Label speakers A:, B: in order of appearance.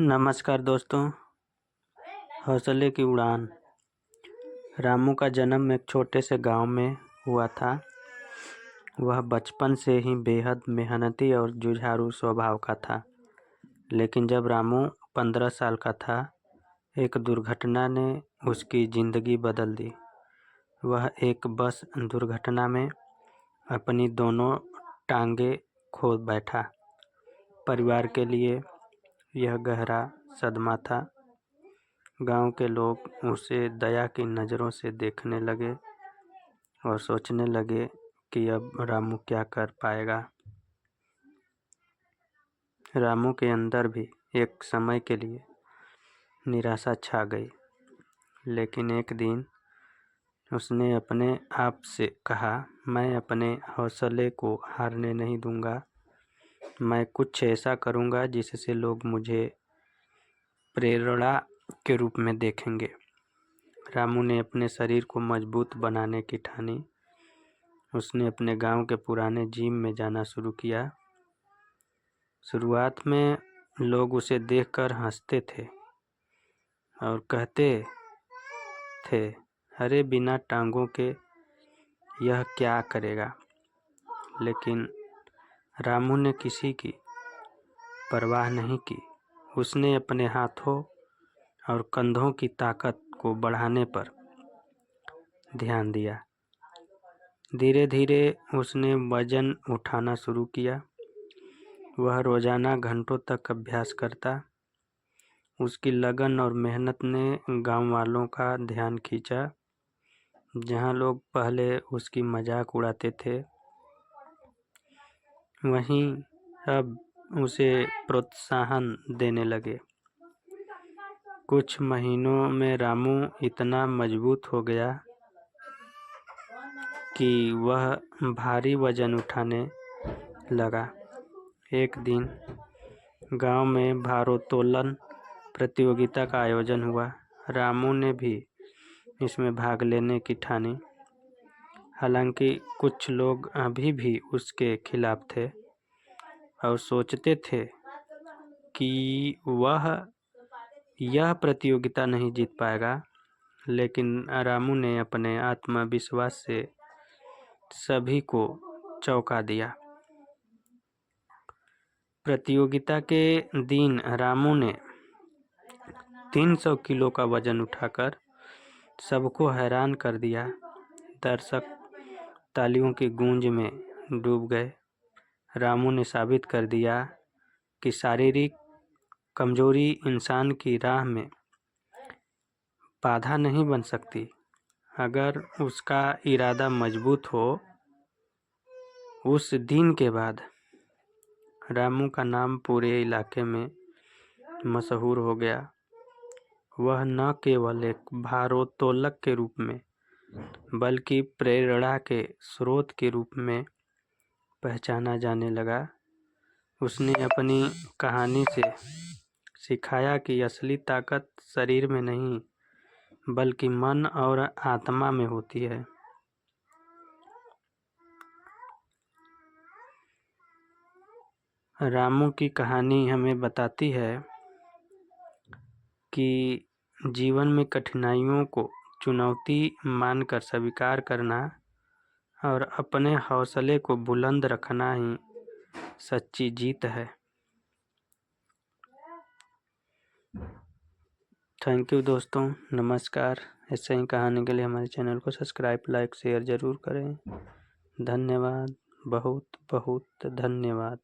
A: नमस्कार दोस्तों। हौसले की उड़ान। रामू का जन्म एक छोटे से गांव में हुआ था। वह बचपन से ही बेहद मेहनती और जुझारू स्वभाव का था। लेकिन जब रामू 15 साल का था, एक दुर्घटना ने उसकी ज़िंदगी बदल दी। वह एक बस दुर्घटना में अपनी दोनों टांगें खो बैठा। परिवार के लिए यह गहरा सदमा था। गांव के लोग उसे दया की नज़रों से देखने लगे और सोचने लगे कि अब रामू क्या कर पाएगा। रामू के अंदर भी एक समय के लिए निराशा छा गई। लेकिन एक दिन उसने अपने आप से कहा, मैं अपने हौसले को हारने नहीं दूंगा। मैं कुछ ऐसा करूंगा जिससे लोग मुझे प्रेरणा के रूप में देखेंगे। रामू ने अपने शरीर को मजबूत बनाने की ठानी। उसने अपने गांव के पुराने जिम में जाना शुरू किया। शुरुआत में लोग उसे देखकर हंसते थे और कहते थे, अरे बिना टांगों के यह क्या करेगा। लेकिन रामू ने किसी की परवाह नहीं की। उसने अपने हाथों और कंधों की ताकत को बढ़ाने पर ध्यान दिया। धीरे धीरे उसने वजन उठाना शुरू किया। वह रोजाना घंटों तक अभ्यास करता। उसकी लगन और मेहनत ने गांव वालों का ध्यान खींचा। जहां लोग पहले उसकी मजाक उड़ाते थे, वहीं अब उसे प्रोत्साहन देने लगे। कुछ महीनों में रामू इतना मजबूत हो गया कि वह भारी वजन उठाने लगा। एक दिन गांव में भारोत्तोलन प्रतियोगिता का आयोजन हुआ। रामू ने भी इसमें भाग लेने की ठानी। हालांकि कुछ लोग अभी भी उसके खिलाफ थे और सोचते थे कि वह यह प्रतियोगिता नहीं जीत पाएगा। लेकिन रामू ने अपने आत्मविश्वास से सभी को चौंका दिया। प्रतियोगिता के दिन रामू ने 300 किलो का वजन उठाकर सबको हैरान कर दिया। दर्शक तालियों की गूंज में डूब गए। रामू ने साबित कर दिया कि शारीरिक कमजोरी इंसान की राह में बाधा नहीं बन सकती, अगर उसका इरादा मजबूत हो। उस दिन के बाद रामू का नाम पूरे इलाके में मशहूर हो गया। वह न केवल एक भारोत्तोलक के रूप में बल्कि प्रेरणा के स्रोत के रूप में पहचाना जाने लगा। उसने अपनी कहानी से सिखाया कि असली ताकत शरीर में नहीं बल्कि मन और आत्मा में होती है। रामू की कहानी हमें बताती है कि जीवन में कठिनाइयों को चुनौती मानकर स्वीकार करना और अपने हौसले को बुलंद रखना ही सच्ची जीत है। थैंक यू दोस्तों, नमस्कार। ऐसे ही कहानी के लिए हमारे चैनल को सब्सक्राइब, लाइक, शेयर ज़रूर करें। धन्यवाद, बहुत बहुत धन्यवाद।